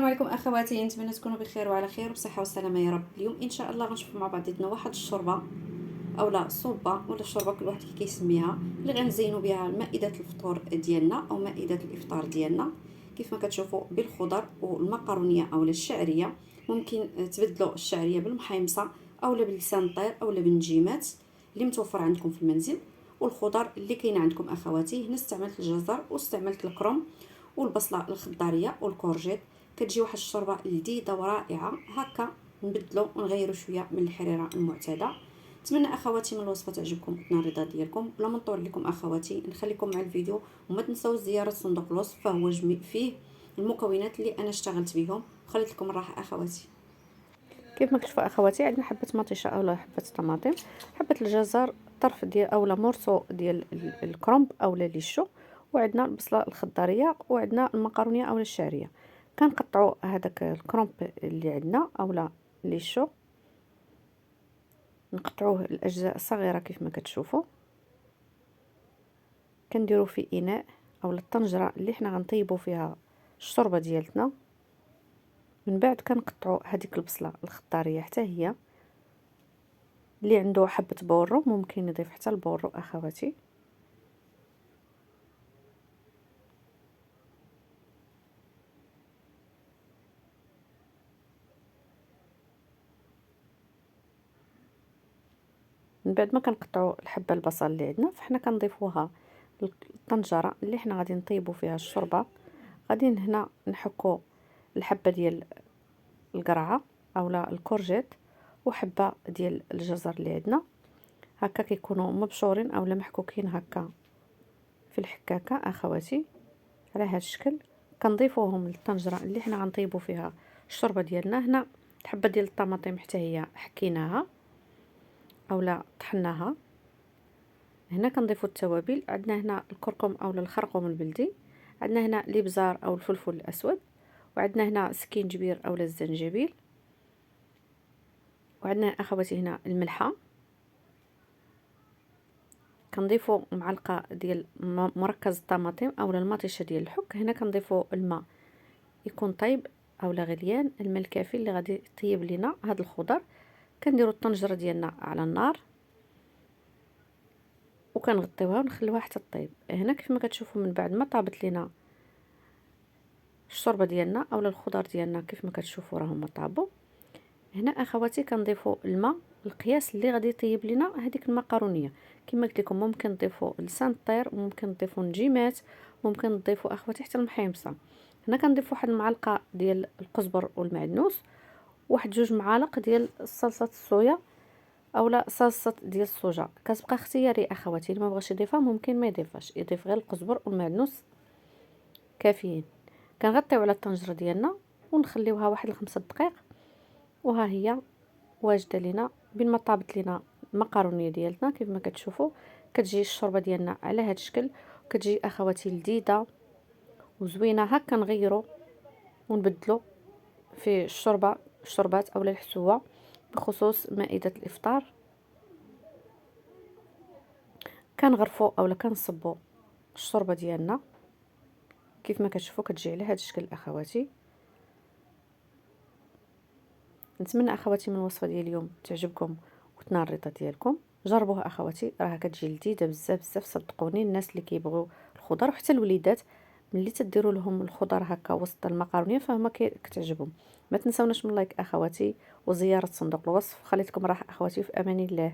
السلام عليكم اخواتي، نتمنى تكونوا بخير وعلى خير وبصحه والسلامه يا رب. اليوم ان شاء الله غنشوفوا مع بعضنا واحد الشوربه اولا صوبه ولا الشوربه كل واحد كيسميها، اللي غنزينوا بها مائده الفطور ديالنا او مائده الافطار ديالنا. كيف ما كتشوفوا بالخضر والمقرونيه اولا الشعريه. ممكن تبدلوا الشعريه بالمحيمصه اولا بلسان الطير اولا بالنجيمات اللي متوفر عندكم في المنزل. والخضر اللي كاينه عندكم اخواتي، هنا استعملت الجزر واستعملت الكرنب والبصله الخضاريه والكورجيت. كتجي واحد الشوربه لذيذه ورائعه. هكا نبدلو ونغيروا شويه من الحريره المعتاده. نتمنى اخواتي من الوصفه تعجبكم وتنال الرضا ديالكم. بلا ما نطول لكم اخواتي، نخليكم مع الفيديو وما تنساوش زياره صندوق الوصف، فهو فيه المكونات اللي انا اشتغلت بهم. خليت لكم الراحه اخواتي. كيف ما كتشوفوا اخواتي، عندنا حبه مطيشه اولا حبه طماطم، حبه الجزر، طرف ديال اولا مورسو ديال الكرنب اولا ليشو، وعندنا البصله الخضاريه، وعندنا المقرونيه اولا الشعريه. كنقطعوا هذاك الكرنب اللي عندنا اولا ليشو، نقطعوه الاجزاء صغيره كيف ما كتشوفوا. كنديروا في اناء اولا الطنجره اللي حنا غنطيبوا فيها الشوربه ديالتنا. من بعد كنقطعوا هذيك البصله الخضاريه حتى هي. اللي عنده حبه بورو ممكن يضيف حتى البورو اخواتي. من بعد ما كنقطعوا الحبه البصل اللي عندنا، فحنا كنضيفوها الطنجره اللي حنا غادي نطيبوا فيها الشوربه. غادي هنا نحكوا الحبه ديال القرعه اولا الكورجيت وحبه ديال الجزر اللي عندنا. هكا كيكونوا مبشورين اولا محكوكين هكا في الحكاكه اخواتي على هذا الشكل. كنضيفوهم للطنجره اللي حنا غنطيبوا فيها الشوربه ديالنا. هنا الحبه ديال الطماطم حتى هي حكيناها اولا طحناها. هنا كنضيفوا التوابل. عندنا هنا الكركم اولا الخرقوم البلدي، عندنا هنا الابزار او الفلفل الاسود، وعندنا هنا سكينجبير اولا الزنجبيل، وعندنا اخواتي هنا الملحه. كنضيفوا معلقه ديال مركز الطماطم اولا المطيشه ديال الحك. هنا كنضيفوا الماء يكون طيب اولا غليان، الماء الكافي اللي غادي يطيب لينا هاد الخضر. كنديروا الطنجره ديالنا على النار وكنغطيوها ونخليوها حتى طيب. هنا كيف ما كتشوفوا من بعد ما طابت لينا الشوربه ديالنا اولا الخضر ديالنا، كيف ما كتشوفوا راهم طابوا. هنا اخواتي كنضيفوا الماء القياس اللي غادي يطيب لينا هذيك المقرونيه. كما قلت لكم ممكن تضيفوا لسان الطير، وممكن تضيفوا نجيمات، ممكن تضيفوا اخواتي حتى المحيمصه. هنا كنضيف واحد المعلقه ديال القزبر والمعدنوس، واحد جوج معالق ديال صلصه الصويا اولا صلصه ديال الصوجا. كتبقى اختياري اخواتي، اللي ما بغاش يضيفها ممكن ما يضيفهاش، يضيف غير القزبر والمعدنوس كافيين. كنغطيو على الطنجره ديالنا ونخليوها واحد 5 دقائق. وها هي واجده لينا بين ما طابت لينا المقرونيه ديالنا. كيف ما كتشوفوا كتجي الشوربه ديالنا على هذا الشكل، كتجي اخواتي لذيذه وزوينه. هكا نغيروا ونبدلوا في الشوربات اولا الحسوه بخصوص مائده الافطار. كنغرفوا اولا كنصبوا الشوربه ديالنا كيف ما كتشوفوا كتجي على هذا الشكل اخواتي. نتمنى اخواتي من الوصفه ديال اليوم تعجبكم وتنال الرضا ديالكم. جربوها اخواتي، راها كتجي لذيذه بزاف بزاف. صدقوني الناس اللي كيبغوا الخضر وحتى الوليدات ملي تديروا لهم الخضر هكا وسط المقارونيه فهما كتعجبهم. ما تنساوناش من لايك اخواتي وزياره صندوق الوصف. خليتكم راحه اخواتي في امان الله.